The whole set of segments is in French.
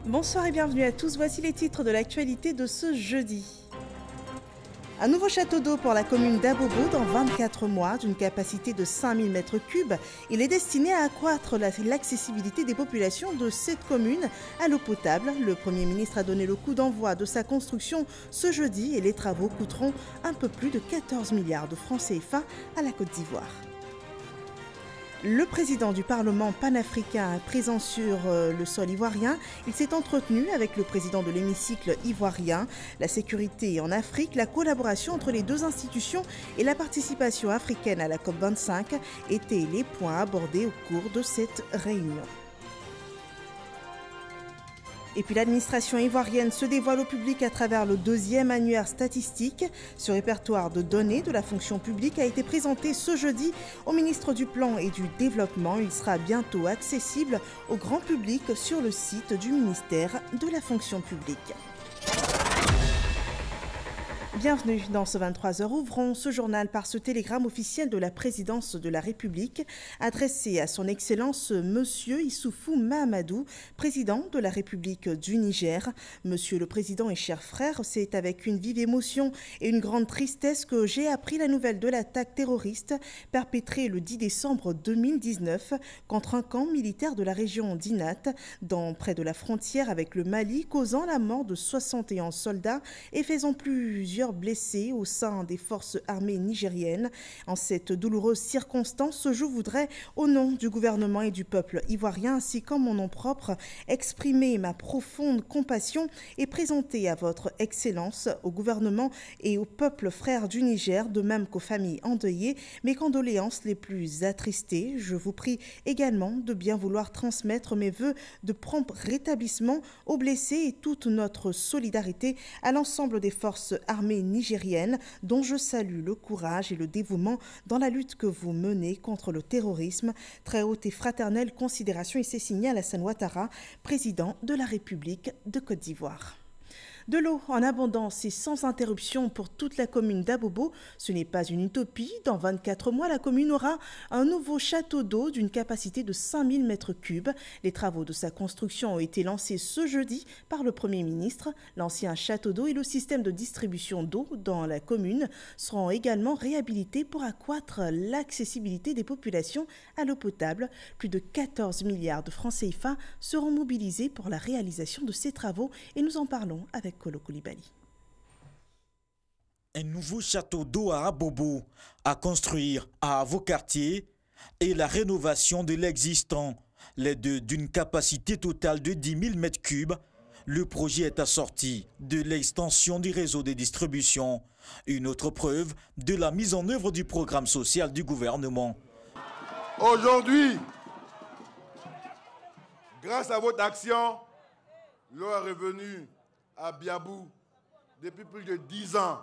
Bonsoir et bienvenue à tous. Voici les titres de l'actualité de ce jeudi. Un nouveau château d'eau pour la commune d'Abobo dans 24 mois, d'une capacité de 5000 m3. Il est destiné à accroître l'accessibilité des populations de cette commune à l'eau potable. Le Premier ministre a donné le coup d'envoi de sa construction ce jeudi et les travaux coûteront un peu plus de 14 milliards de francs CFA à la Côte d'Ivoire. Le président du Parlement panafricain présent sur le sol ivoirien, il s'est entretenu avec le président de l'hémicycle ivoirien. La sécurité en Afrique, la collaboration entre les deux institutions et la participation africaine à la COP25 étaient les points abordés au cours de cette réunion. Et puis l'administration ivoirienne se dévoile au public à travers le 2e annuaire statistique. Ce répertoire de données de la fonction publique a été présenté ce jeudi au ministre du Plan et du Développement. Il sera bientôt accessible au grand public sur le site du ministère de la fonction publique. Bienvenue dans ce 23h. Ouvrons ce journal par ce télégramme officiel de la présidence de la République adressé à son Excellence Monsieur Issoufou Mahamadou, président de la République du Niger. Monsieur le Président et chers frères, c'est avec une vive émotion et une grande tristesse que j'ai appris la nouvelle de l'attaque terroriste perpétrée le 10 décembre 2019 contre un camp militaire de la région d'Inat, près de la frontière avec le Mali, causant la mort de 61 soldats et faisant plusieurs blessés au sein des forces armées nigériennes. En cette douloureuse circonstance, je voudrais, au nom du gouvernement et du peuple ivoirien, ainsi qu'en mon nom propre, exprimer ma profonde compassion et présenter à votre Excellence, au gouvernement et au peuple frère du Niger, de même qu'aux familles endeuillées, mes condoléances les plus attristées. Je vous prie également de bien vouloir transmettre mes vœux de prompt rétablissement aux blessés et toute notre solidarité à l'ensemble des forces armées nigérienne, dont je salue le courage et le dévouement dans la lutte que vous menez contre le terrorisme. Très haute et fraternelle considération, et c'est signé Alassane Ouattara, président de la République de Côte d'Ivoire. De l'eau en abondance et sans interruption pour toute la commune d'Abobo, ce n'est pas une utopie. Dans 24 mois, la commune aura un nouveau château d'eau d'une capacité de 5000 m3. Les travaux de sa construction ont été lancés ce jeudi par le Premier ministre. L'ancien château d'eau et le système de distribution d'eau dans la commune seront également réhabilités pour accroître l'accessibilité des populations à l'eau potable. Plus de 14 milliards de francs CFA seront mobilisés pour la réalisation de ces travaux et nous en parlons avec Kolo Koulibaly. Un nouveau château d'eau à Abobo à construire à vos quartiers et la rénovation de l'existant, les deux d'une capacité totale de 10 000 m3. Le projet est assorti de l'extension du réseau de distribution, une autre preuve de la mise en œuvre du programme social du gouvernement. Aujourd'hui, grâce à votre action, l'eau est revenue à Biabou depuis plus de 10 ans.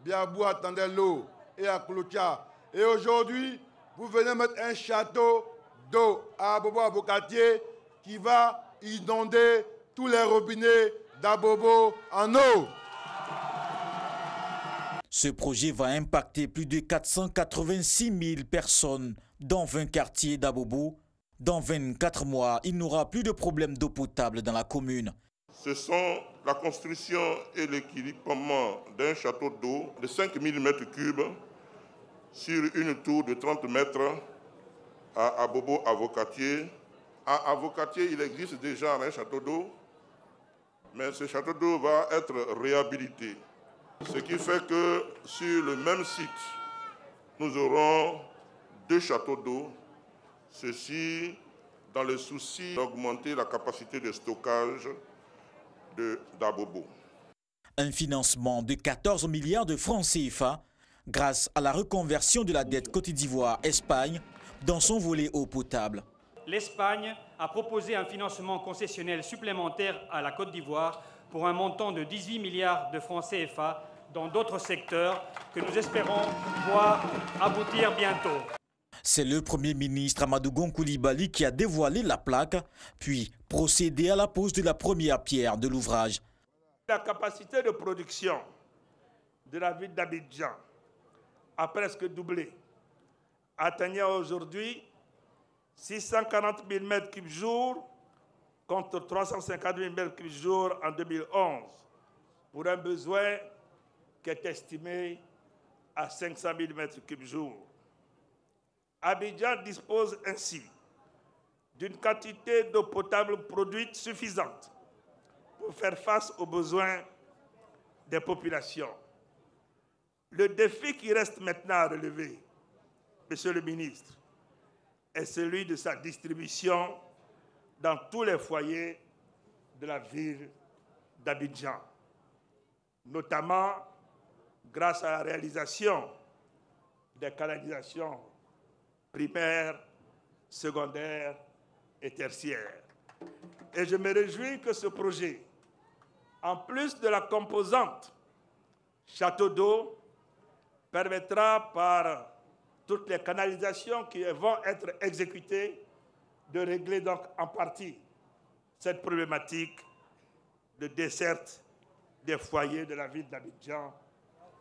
Biabou attendait l'eau et à Kouloutia. Et aujourd'hui, vous venez mettre un château d'eau à Abobo Avocatier qui va inonder tous les robinets d'Abobo en eau. Ce projet va impacter plus de 486 000 personnes dans 20 quartiers d'Abobo. Dans 24 mois, il n'y aura plus de problème d'eau potable dans la commune. Ce sont la construction et l'équipement d'un château d'eau de 5000 m3 sur une tour de 30 mètres à Abobo Avocatier. À Avocatier, il existe déjà un château d'eau, mais ce château d'eau va être réhabilité. Ce qui fait que sur le même site, nous aurons 2 châteaux d'eau. Ceci dans le souci d'augmenter la capacité de stockage d'Abobo. Un financement de 14 milliards de francs CFA grâce à la reconversion de la dette Côte d'Ivoire-Espagne dans son volet eau potable. L'Espagne a proposé un financement concessionnel supplémentaire à la Côte d'Ivoire pour un montant de 18 milliards de francs CFA dans d'autres secteurs que nous espérons voir aboutir bientôt. C'est le Premier ministre Amadou Gon Coulibaly qui a dévoilé la plaque, puis procédé à la pose de la première pierre de l'ouvrage. La capacité de production de la ville d'Abidjan a presque doublé, atteignant aujourd'hui 640 000 m3 jour contre 350 000 m3 en 2011, pour un besoin qui est estimé à 500 000 m3. Abidjan dispose ainsi d'une quantité d'eau potable produite suffisante pour faire face aux besoins des populations. Le défi qui reste maintenant à relever, Monsieur le ministre, est celui de sa distribution dans tous les foyers de la ville d'Abidjan, notamment grâce à la réalisation des canalisations primaires, secondaires et tertiaires. Et je me réjouis que ce projet, en plus de la composante château d'eau, permettra par toutes les canalisations qui vont être exécutées de régler donc en partie cette problématique de desserte des foyers de la ville d'Abidjan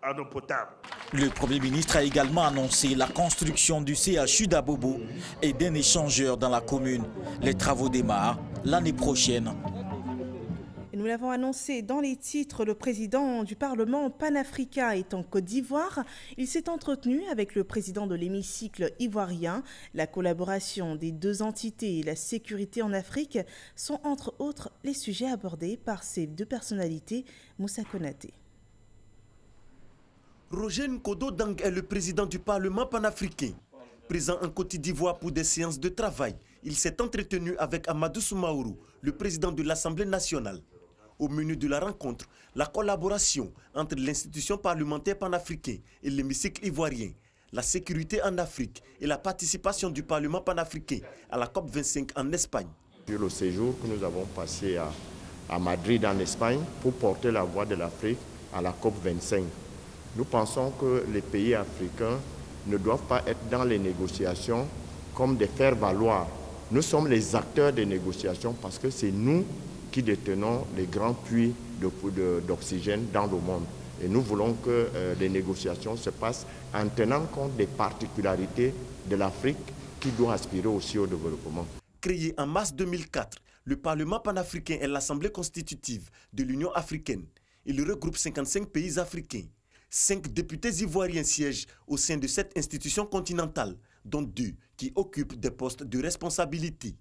en eau potable. Le Premier ministre a également annoncé la construction du CHU d'Abobo et d'un échangeur dans la commune. Les travaux démarrent l'année prochaine. Nous l'avons annoncé dans les titres, le président du Parlement panafricain est en Côte d'Ivoire. Il s'est entretenu avec le président de l'hémicycle ivoirien. La collaboration des deux entités et la sécurité en Afrique sont entre autres les sujets abordés par ces deux personnalités. Moussa Konaté. Roger Nkodo Dang est le président du Parlement panafricain. Présent en Côte d'Ivoire pour des séances de travail, il s'est entretenu avec Amadou Soumaourou, le président de l'Assemblée nationale. Au menu de la rencontre, la collaboration entre l'institution parlementaire panafricaine et l'hémicycle ivoirien, la sécurité en Afrique et la participation du Parlement panafricain à la COP25 en Espagne. Sur le séjour que nous avons passé à Madrid en Espagne pour porter la voix de l'Afrique à la COP25, nous pensons que les pays africains ne doivent pas être dans les négociations comme des faire-valoir. Nous sommes les acteurs des négociations parce que c'est nous qui détenons les grands puits d'oxygène dans le monde. Et nous voulons que les négociations se passent en tenant compte des particularités de l'Afrique qui doit aspirer aussi au développement. Créé en mars 2004, le Parlement panafricain est l'Assemblée constitutive de l'Union africaine. Il regroupe 55 pays africains. 5 députés ivoiriens siègent au sein de cette institution continentale, dont 2 qui occupent des postes de responsabilité.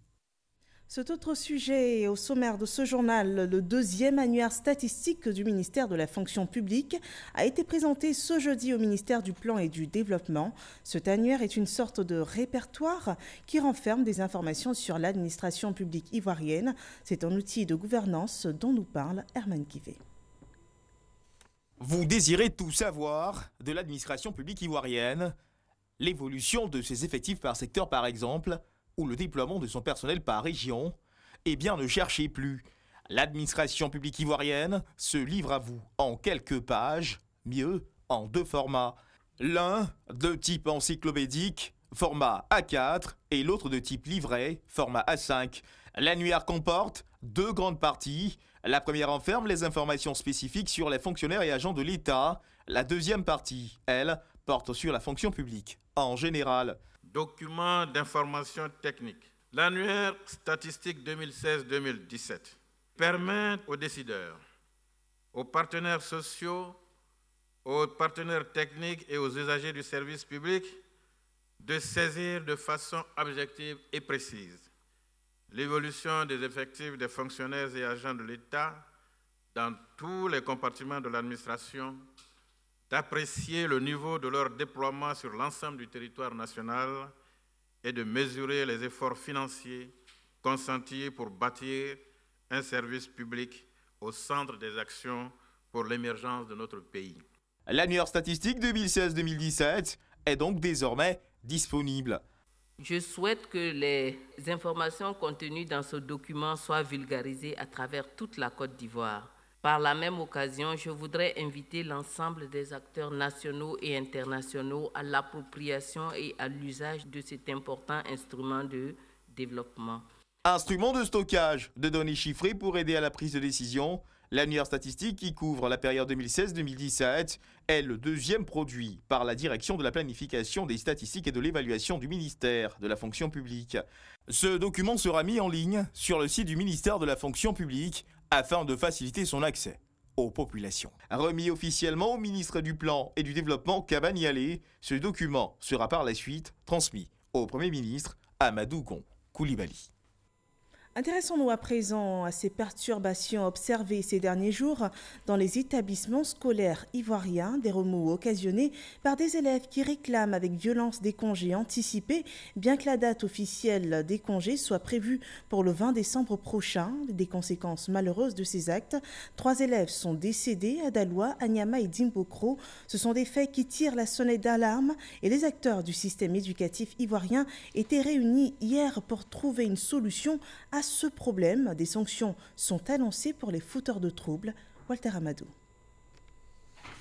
Cet autre sujet au sommaire de ce journal, le deuxième annuaire statistique du ministère de la fonction publique a été présenté ce jeudi au ministère du Plan et du Développement. Cet annuaire est une sorte de répertoire qui renferme des informations sur l'administration publique ivoirienne. C'est un outil de gouvernance dont nous parle Herman Kivé. Vous désirez tout savoir de l'administration publique ivoirienne, l'évolution de ses effectifs par secteur par exemple, ou le déploiement de son personnel par région? Eh bien, ne cherchez plus. L'administration publique ivoirienne se livre à vous en quelques pages, mieux, en 2 formats. L'un de type encyclopédique, format A4, et l'autre de type livret, format A5. L'annuaire comporte 2 grandes parties. La première renferme les informations spécifiques sur les fonctionnaires et agents de l'État. La deuxième partie, elle, porte sur la fonction publique, en général. Document d'information technique. L'annuaire statistique 2016-2017 permet aux décideurs, aux partenaires sociaux, aux partenaires techniques et aux usagers du service public de saisir de façon objective et précise l'évolution des effectifs des fonctionnaires et agents de l'État dans tous les compartiments de l'administration, d'apprécier le niveau de leur déploiement sur l'ensemble du territoire national et de mesurer les efforts financiers consentis pour bâtir un service public au centre des actions pour l'émergence de notre pays. L'annuaire statistique 2016-2017 est donc désormais disponible. Je souhaite que les informations contenues dans ce document soient vulgarisées à travers toute la Côte d'Ivoire. Par la même occasion, je voudrais inviter l'ensemble des acteurs nationaux et internationaux à l'appropriation et à l'usage de cet important instrument de développement. Instrument de stockage de données chiffrées pour aider à la prise de décision L'annuaire statistique, qui couvre la période 2016-2017, est le deuxième produit par la Direction de la planification des statistiques et de l'évaluation du ministère de la fonction publique. Ce document sera mis en ligne sur le site du ministère de la fonction publique afin de faciliter son accès aux populations. Remis officiellement au ministre du Plan et du Développement Kabaniale, ce document sera par la suite transmis au Premier ministre Amadou Gon Coulibaly. Intéressons-nous à présent à ces perturbations observées ces derniers jours dans les établissements scolaires ivoiriens, des remous occasionnés par des élèves qui réclament avec violence des congés anticipés, bien que la date officielle des congés soit prévue pour le 20 décembre prochain. Des conséquences malheureuses de ces actes, 3 élèves sont décédés à Daloa, à Niama et Dimbokro. Ce sont des faits qui tirent la sonnette d'alarme et les acteurs du système éducatif ivoirien étaient réunis hier pour trouver une solution à ce problème. Des sanctions sont annoncées pour les fauteurs de troubles. Walter Amadou.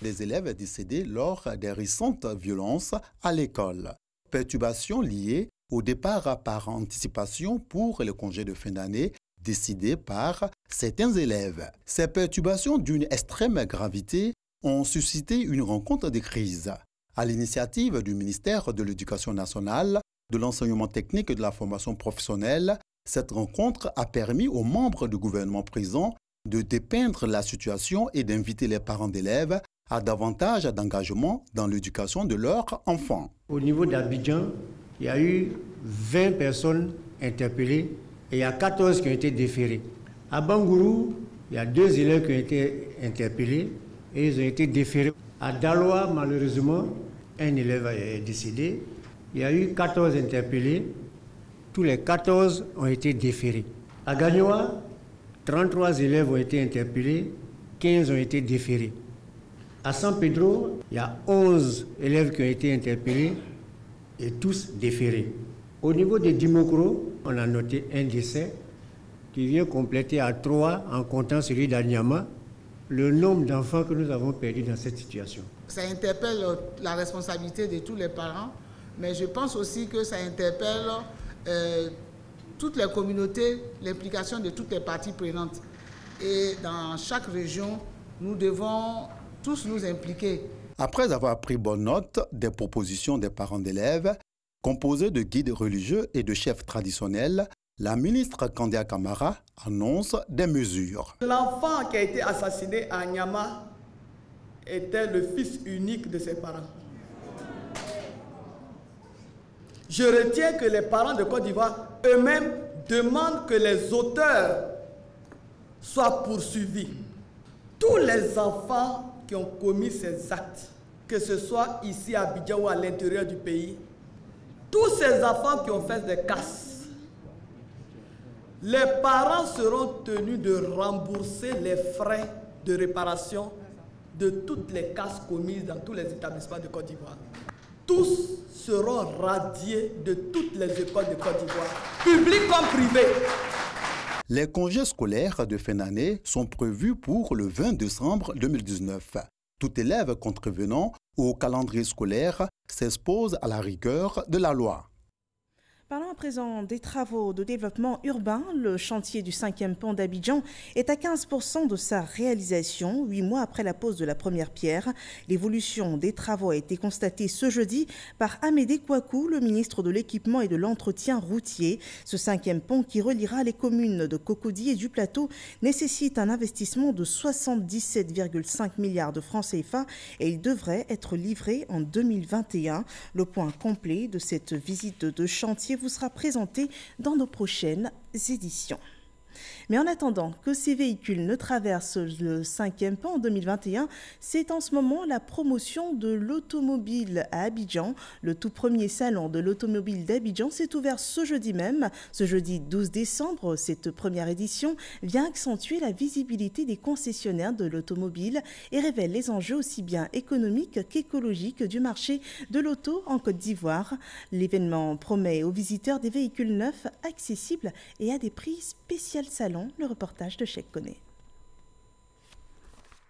Des élèves décédés lors des récentes violences à l'école. Perturbations liées au départ par anticipation pour les congés de fin d'année décidés par certains élèves. Ces perturbations d'une extrême gravité ont suscité une rencontre de crise. À l'initiative du ministère de l'Éducation nationale, de l'enseignement technique et de la formation professionnelle, cette rencontre a permis aux membres du gouvernement présent de dépeindre la situation et d'inviter les parents d'élèves à davantage d'engagement dans l'éducation de leurs enfants. Au niveau d'Abidjan, il y a eu 20 personnes interpellées et il y a 14 qui ont été déférées. À Bangourou, il y a 2 élèves qui ont été interpellés et ils ont été déférés. À Daloa, malheureusement, un élève est décédé. Il y a eu 14 interpellés. Tous les 14 ont été déférés. À Gagnoa, 33 élèves ont été interpellés, 15 ont été déférés. À San Pedro, il y a 11 élèves qui ont été interpellés et tous déférés. Au niveau de Dimokro, on a noté un décès qui vient compléter à 3 en comptant celui d'Anyama, le nombre d'enfants que nous avons perdus dans cette situation. Ça interpelle la responsabilité de tous les parents, mais je pense aussi que ça interpelle toutes les communautés, l'implication de toutes les parties prenantes. Et dans chaque région, nous devons tous nous impliquer. Après avoir pris bonne note des propositions des parents d'élèves, composées de guides religieux et de chefs traditionnels, la ministre Kandia Kamara annonce des mesures. L'enfant qui a été assassiné à Nyama était le fils unique de ses parents. Je retiens que les parents de Côte d'Ivoire eux-mêmes demandent que les auteurs soient poursuivis. Tous les enfants qui ont commis ces actes, que ce soit ici à Abidjan ou à l'intérieur du pays, tous ces enfants qui ont fait des casses, les parents seront tenus de rembourser les frais de réparation de toutes les casses commises dans tous les établissements de Côte d'Ivoire. Tous seront radiés de toutes les écoles de Côte d'Ivoire, publiques comme privées. Les congés scolaires de fin d'année sont prévus pour le 20 décembre 2019. Tout élève contrevenant au calendrier scolaire s'expose à la rigueur de la loi. Parlons à présent des travaux de développement urbain. Le chantier du 5e pont d'Abidjan est à 15% de sa réalisation, 8 mois après la pose de la première pierre. L'évolution des travaux a été constatée ce jeudi par Amédée Kouakou, le ministre de l'Équipement et de l'Entretien routier. Ce 5e pont qui reliera les communes de Cocody et du Plateau nécessite un investissement de 77,5 milliards de francs CFA et il devrait être livré en 2021. Le point complet de cette visite de chantier vous sera présenté dans nos prochaines éditions. Mais en attendant que ces véhicules ne traversent le 5e pont en 2021, c'est en ce moment la promotion de l'automobile à Abidjan. Le tout premier salon de l'automobile d'Abidjan s'est ouvert ce jeudi même. Ce jeudi 12 décembre, cette première édition vient accentuer la visibilité des concessionnaires de l'automobile et révèle les enjeux aussi bien économiques qu'écologiques du marché de l'auto en Côte d'Ivoire. L'événement promet aux visiteurs des véhicules neufs, accessibles et à des prix spécial salon. Le reportage de Cheikh Koné.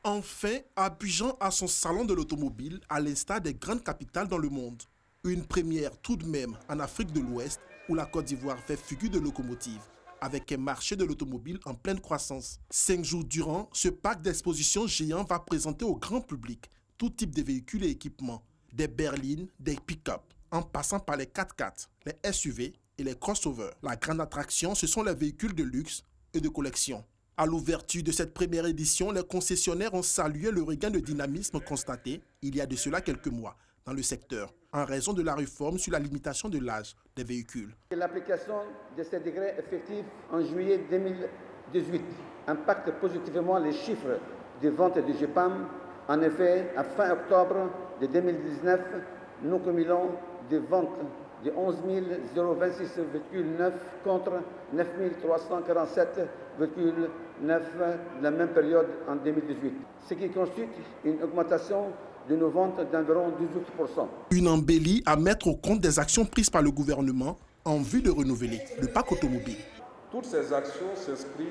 Enfin, Abidjan a son salon de l'automobile à l'instar des grandes capitales dans le monde. Une première tout de même en Afrique de l'Ouest où la Côte d'Ivoire fait figure de locomotive. avec un marché de l'automobile en pleine croissance. 5 jours durant, ce parc d'exposition géant va présenter au grand public tout type de véhicules et équipements, des berlines, des pick-up, en passant par les 4x4, les SUV et les crossovers. La grande attraction, ce sont les véhicules de luxe et de collection. À l'ouverture de cette première édition, les concessionnaires ont salué le regain de dynamisme constaté il y a de cela quelques mois dans le secteur, en raison de la réforme sur la limitation de l'âge des véhicules. L'application de ces décrets effectifs en juillet 2018 impacte positivement les chiffres de vente du GEPAM. En effet, à fin octobre de 2019, nous cumulons des ventes de 11 026,9 contre 9 347,9 de la même période en 2018, ce qui constitue une augmentation de nos ventes d'environ 18%. Une embellie à mettre au compte des actions prises par le gouvernement en vue de renouveler le parc automobile. Toutes ces actions s'inscrivent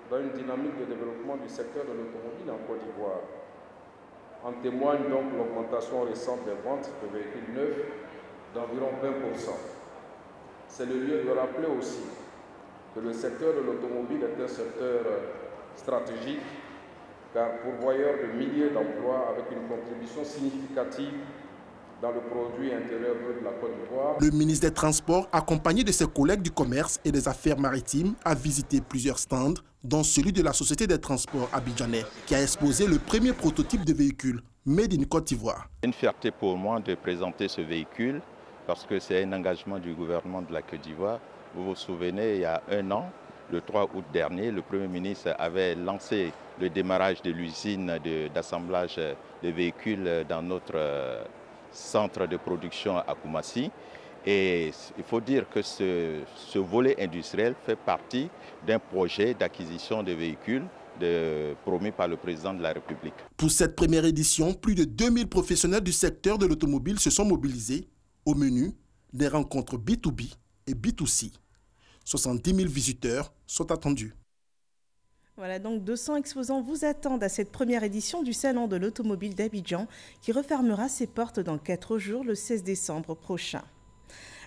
dans une dynamique de développement du secteur de l'automobile en Côte d'Ivoire. En témoigne donc l'augmentation récente des ventes de véhicules neufs d'environ 20%. C'est le lieu de rappeler aussi que le secteur de l'automobile est un secteur stratégique, car pourvoyeur de milliers d'emplois avec une contribution significative dans le produit intérieur brut de la Côte d'Ivoire. Le ministre des Transports, accompagné de ses collègues du commerce et des affaires maritimes, a visité plusieurs stands, dont celui de la Société des transports abidjanais, qui a exposé le premier prototype de véhicule Made in Côte d'Ivoire. C'est une fierté pour moi de présenter ce véhicule, parce que c'est un engagement du gouvernement de la Côte d'Ivoire. Vous vous souvenez, il y a un an, le 3 août dernier, le Premier ministre avait lancé le démarrage de l'usine d'assemblage de véhicules dans notre centre de production à Koumassi. Et il faut dire que ce volet industriel fait partie d'un projet d'acquisition de véhicules promis par le président de la République. Pour cette première édition, plus de 2000 professionnels du secteur de l'automobile se sont mobilisés. Au menu, des rencontres B2B et B2C. 70 000 visiteurs sont attendus. Voilà, donc 200 exposants vous attendent à cette première édition du Salon de l'automobile d'Abidjan qui refermera ses portes dans 4 jours, le 16 décembre prochain.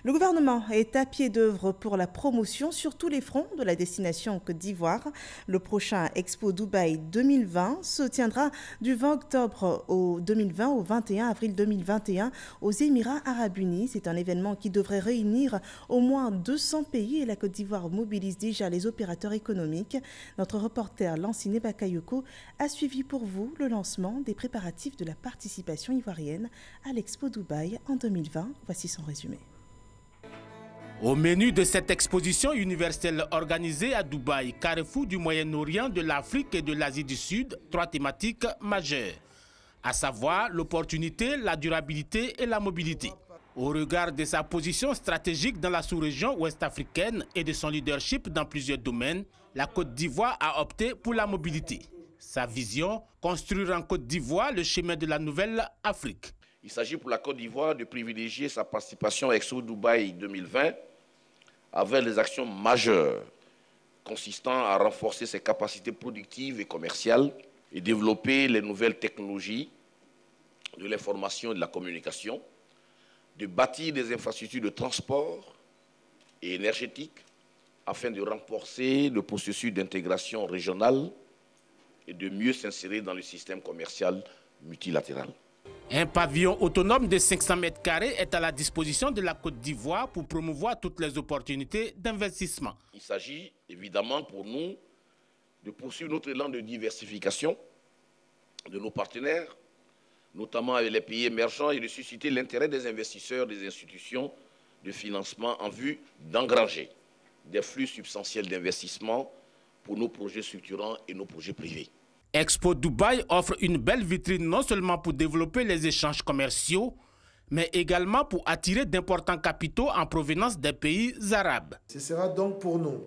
Le gouvernement est à pied d'œuvre pour la promotion sur tous les fronts de la destination Côte d'Ivoire. Le prochain Expo Dubaï 2020 se tiendra du 20 octobre au 2020 au 21 avril 2021 aux Émirats Arabes Unis. C'est un événement qui devrait réunir au moins 200 pays et la Côte d'Ivoire mobilise déjà les opérateurs économiques. Notre reporter Lanciné Bakayoko a suivi pour vous le lancement des préparatifs de la participation ivoirienne à l'Expo Dubaï en 2020. Voici son résumé. Au menu de cette exposition universelle organisée à Dubaï, carrefour du Moyen-Orient, de l'Afrique et de l'Asie du Sud, 3 thématiques majeures, à savoir l'opportunité, la durabilité et la mobilité. Au regard de sa position stratégique dans la sous-région ouest-africaine et de son leadership dans plusieurs domaines, la Côte d'Ivoire a opté pour la mobilité. Sa vision, construire en Côte d'Ivoire le chemin de la nouvelle Afrique. Il s'agit pour la Côte d'Ivoire de privilégier sa participation à Expo Dubaï 2020 avec des actions majeures consistant à renforcer ses capacités productives et commerciales et développer les nouvelles technologies de l'information et de la communication, de bâtir des infrastructures de transport et énergétique afin de renforcer le processus d'intégration régionale et de mieux s'insérer dans le système commercial multilatéral. Un pavillon autonome de 500 mètres carrés est à la disposition de la Côte d'Ivoire pour promouvoir toutes les opportunités d'investissement. Il s'agit évidemment pour nous de poursuivre notre élan de diversification de nos partenaires, notamment avec les pays émergents, et de susciter l'intérêt des investisseurs, des institutions de financement en vue d'engranger des flux substantiels d'investissement pour nos projets structurants et nos projets privés. Expo Dubaï offre une belle vitrine non seulement pour développer les échanges commerciaux, mais également pour attirer d'importants capitaux en provenance des pays arabes. Ce sera donc pour nous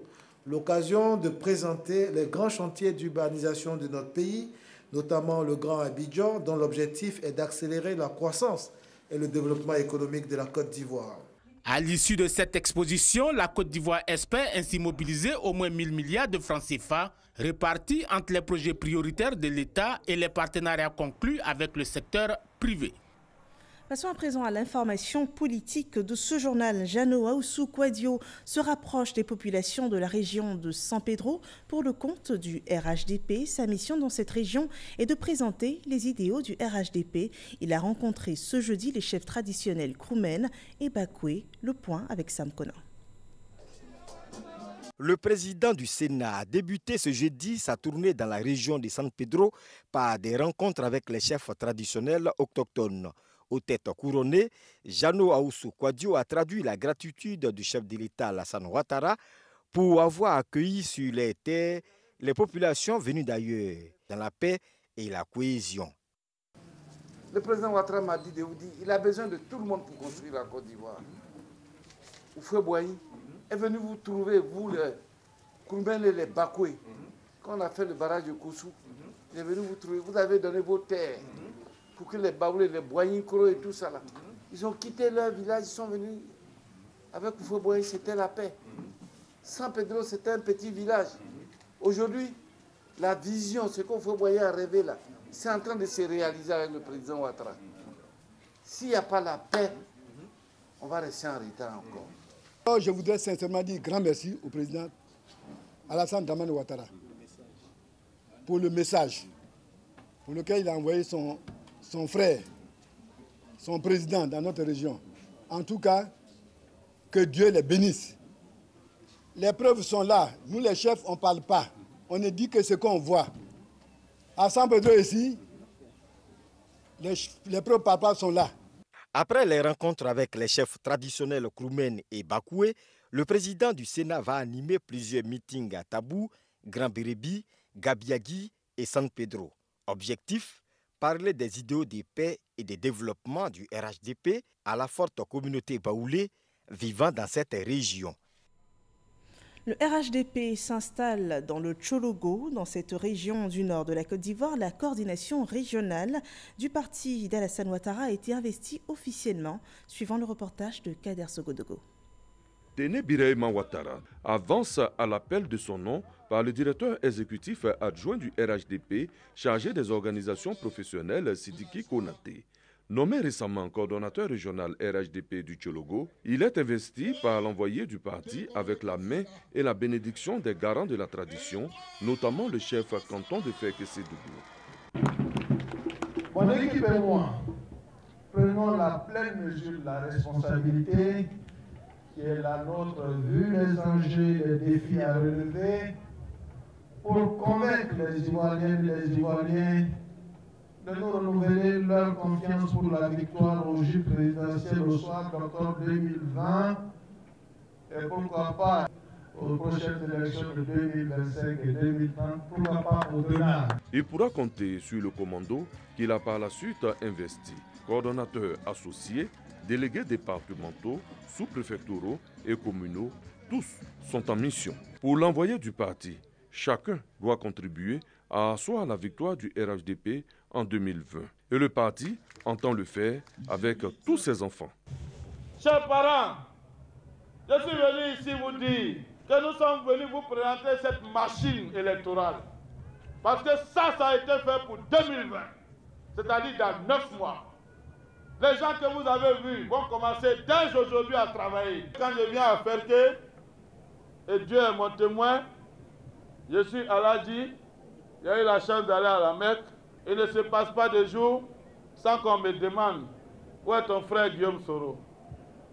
l'occasion de présenter les grands chantiers d'urbanisation de notre pays, notamment le Grand Abidjan, dont l'objectif est d'accélérer la croissance et le développement économique de la Côte d'Ivoire. À l'issue de cette exposition, la Côte d'Ivoire espère ainsi mobiliser au moins 1000 milliards de francs CFA répartis entre les projets prioritaires de l'État et les partenariats conclus avec le secteur privé. Passons à présent à l'information politique de ce journal. Jano Aoussou Kouadio se rapproche des populations de la région de San Pedro pour le compte du RHDP. Sa mission dans cette région est de présenter les idéaux du RHDP. Il a rencontré ce jeudi les chefs traditionnels Kroumen et Bakoué. Le point avec Sam Conan. Le président du Sénat a débuté ce jeudi sa tournée dans la région de San Pedro par des rencontres avec les chefs traditionnels autochtones. Aux têtes couronnées, Jano Aoussou Kouadio a traduit la gratitude du chef de l'État Alassane Ouattara pour avoir accueilli sur les terres les populations venues d'ailleurs, dans la paix et la cohésion. Le président Ouattara m'a dit de vous dire qu'il a besoin de tout le monde pour construire la Côte d'Ivoire. Oufoué Boahi est venu vous trouver, vous, les Koumen et les Bakoué. Quand on a fait le barrage de Koussou, il est venu vous trouver, vous avez donné vos terres. Pour que les Baoulés, les Boigny-Koro et tout ça là, ils ont quitté leur village, ils sont venus avec Oufoué Boigny, c'était la paix. San Pedro, c'était un petit village. Aujourd'hui, la vision, ce qu'Oufoué Boigny a rêvé là, c'est en train de se réaliser avec le président Ouattara. S'il n'y a pas la paix, on va rester en retard encore. Alors, je voudrais sincèrement dire grand merci au président Alassane Dramane Ouattara pour le message pour lequel il a envoyé son frère, son président dans notre région. En tout cas, que Dieu les bénisse. Les preuves sont là. Nous, les chefs, on ne parle pas. On ne dit que ce qu'on voit. À San Pedro ici, les preuves palpables sont là. Après les rencontres avec les chefs traditionnels Kroumen et Bakoué, le président du Sénat va animer plusieurs meetings à Tabou, Grand Bérébi, Gabiagui et San Pedro. Objectif, parler des idéaux de paix et de développement du RHDP à la forte communauté baoulée vivant dans cette région. Le RHDP s'installe dans le Tchologo, dans cette région du nord de la Côte d'Ivoire. La coordination régionale du parti d'Alassane Ouattara a été investie officiellement, suivant le reportage de Kader Sogodogo. Téné Birahima Ouattara avance à l'appel de son nom par le directeur exécutif adjoint du RHDP chargé des organisations professionnelles Sidiki Konaté. Nommé récemment coordonnateur régional RHDP du Tchologo, il est investi par l'envoyé du parti avec la main et la bénédiction des garants de la tradition, notamment le chef canton de Fekese-Dougou. Mon équipe et moi prenons la pleine mesure de la responsabilité qui est la nôtre, vu les enjeux et les défis à relever, pour convaincre les Ivoiriennes et les Ivoiriens de nous renouveler leur confiance pour la victoire au jeu présidentiel au soir d'octobre 2020 et pourquoi pas aux prochaines élections de 2025 et 2030, pourquoi pas au-delà. Il pourra compter sur le commando qu'il a par la suite investi. Coordonnateurs associés, délégués départementaux, sous-préfectoraux et communaux, tous sont en mission. Pour l'envoyé du parti, chacun doit contribuer à asseoir la victoire du RHDP en 2020. Et le parti entend le faire avec tous ses enfants. Chers parents, je suis venu ici vous dire que nous sommes venus vous présenter cette machine électorale. Parce que ça a été fait pour 2020, c'est-à-dire dans 9 mois. Les gens que vous avez vus vont commencer dès aujourd'hui à travailler. Quand je viens à Ferté, et Dieu est mon témoin, je suis Aladji, j'ai eu la chance d'aller à la Mecque. Il ne se passe pas de jour sans qu'on me demande où est ton frère Guillaume Soro,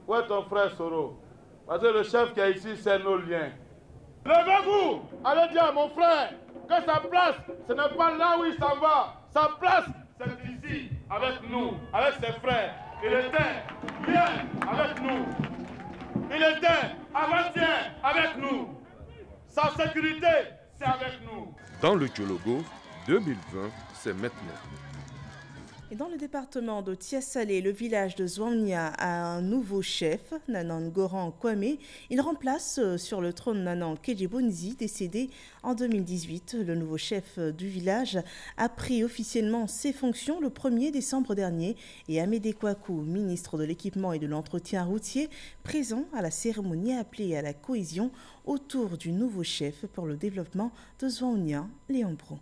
où est ton frère Soro. Parce que le chef qui est ici, c'est nos liens. Levez-vous, allez dire à mon frère que sa place, ce n'est pas là où il s'en va. Sa place, c'est ici, avec nous, avec ses frères. Il était hier avec nous. Il était avant-hier avec nous. Sa sécurité, c'est avec nous. Dans le Tchologo, 2020, c'est maintenant. Et dans le département de Tiasalé, le village de Zouania a un nouveau chef, Nanan Goran Kwame. Il remplace sur le trône Nanan Kedjibonzi, décédé en 2018. Le nouveau chef du village a pris officiellement ses fonctions le 1er décembre dernier. Et Amédé Kouakou, ministre de l'équipement et de l'entretien routier, présent à la cérémonie appelée à la cohésion autour du nouveau chef pour le développement de Zouania, Léon Bro.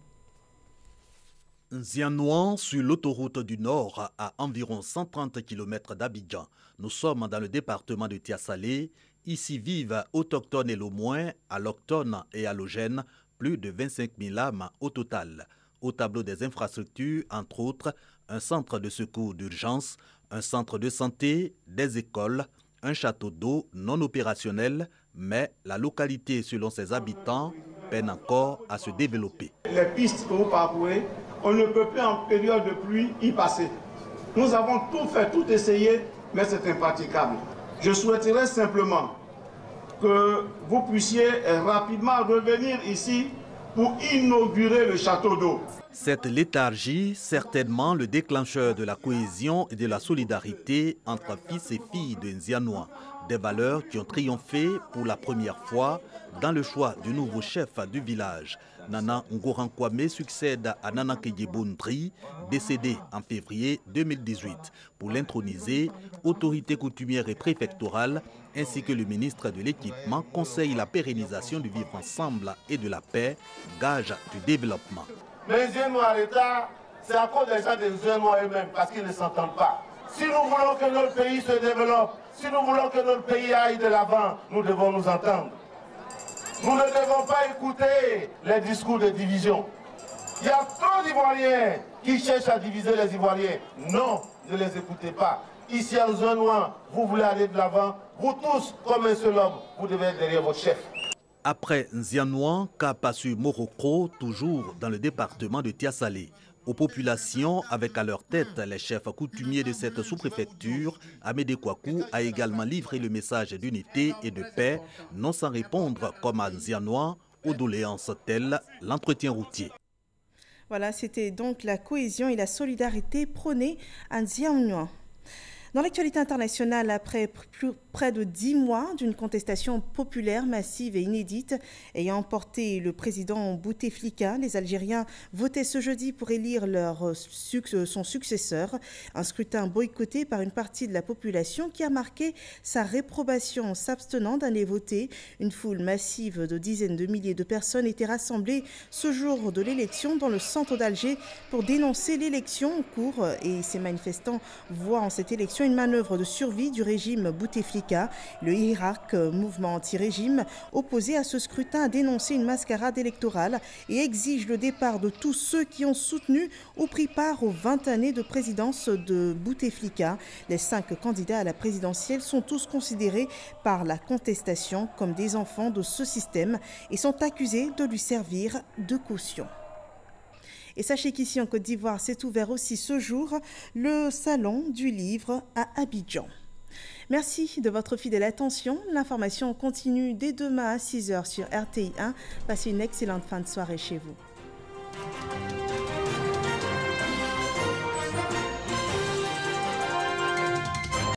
Nzianouan, sur l'autoroute du Nord, à environ 130 km d'Abidjan. Nous sommes dans le département de Tiassalé. Ici vivent autochtones et lomoins, allochtones et allogènes, plus de 25 000 âmes au total. Au tableau des infrastructures, entre autres, un centre de secours d'urgence, un centre de santé, des écoles, un château d'eau non opérationnel, mais la localité, selon ses habitants, peine encore à se développer. Les pistes que vous parcourez, on ne peut plus en période de pluie y passer. Nous avons tout fait, tout essayé, mais c'est impraticable. Je souhaiterais simplement que vous puissiez rapidement revenir ici pour inaugurer le château d'eau. Cette léthargie, certainement le déclencheur de la cohésion et de la solidarité entre fils et filles de Nzianouan. Des valeurs qui ont triomphé pour la première fois dans le choix du nouveau chef du village. Nana Ngoran Kwame succède à Nana Kejeboundri, décédé en février 2018. Pour l'introniser, autorité coutumière et préfectorale, ainsi que le ministre de l'Équipement, conseille la pérennisation du vivre ensemble et de la paix, gage du développement. Mais les Nzianouans à l'État, c'est à cause des gens des Nzianouans eux-mêmes, parce qu'ils ne s'entendent pas. Si nous voulons que notre pays se développe, si nous voulons que notre pays aille de l'avant, nous devons nous entendre. Nous ne devons pas écouter les discours de division. Il y a trop d'Ivoiriens qui cherchent à diviser les Ivoiriens. Non, ne les écoutez pas. Ici en Nzianouan, vous voulez aller de l'avant, vous tous, comme un seul homme, vous devez être derrière votre chef. Après Nzianouan, cap sur Morocco, toujours dans le département de Tiassalé. Aux populations, avec à leur tête les chefs coutumiers de cette sous-préfecture, Amédée Kouakou a également livré le message d'unité et de paix, non sans répondre, comme à Nzianouan, aux doléances telles l'entretien routier. Voilà, c'était donc la cohésion et la solidarité prônée à Nzianouan. Dans l'actualité internationale, après près de 10 mois d'une contestation populaire massive et inédite ayant emporté le président Bouteflika, les Algériens votaient ce jeudi pour élire son successeur. Un scrutin boycotté par une partie de la population qui a marqué sa réprobation en s'abstenant d'aller voter. Une foule massive de dizaines de milliers de personnes était rassemblée ce jour de l'élection dans le centre d'Alger pour dénoncer l'élection en cours. Et ces manifestants voient en cette élection une manœuvre de survie du régime Bouteflika. Le Hirak, mouvement anti-régime, opposé à ce scrutin, a dénoncé une mascarade électorale et exige le départ de tous ceux qui ont soutenu ou pris part aux 20 années de présidence de Bouteflika. Les 5 candidats à la présidentielle sont tous considérés par la contestation comme des enfants de ce système et sont accusés de lui servir de caution. Et sachez qu'ici en Côte d'Ivoire, s'est ouvert aussi ce jour le Salon du Livre à Abidjan. Merci de votre fidèle attention. L'information continue dès demain à 6h sur RTI 1. Passez une excellente fin de soirée chez vous.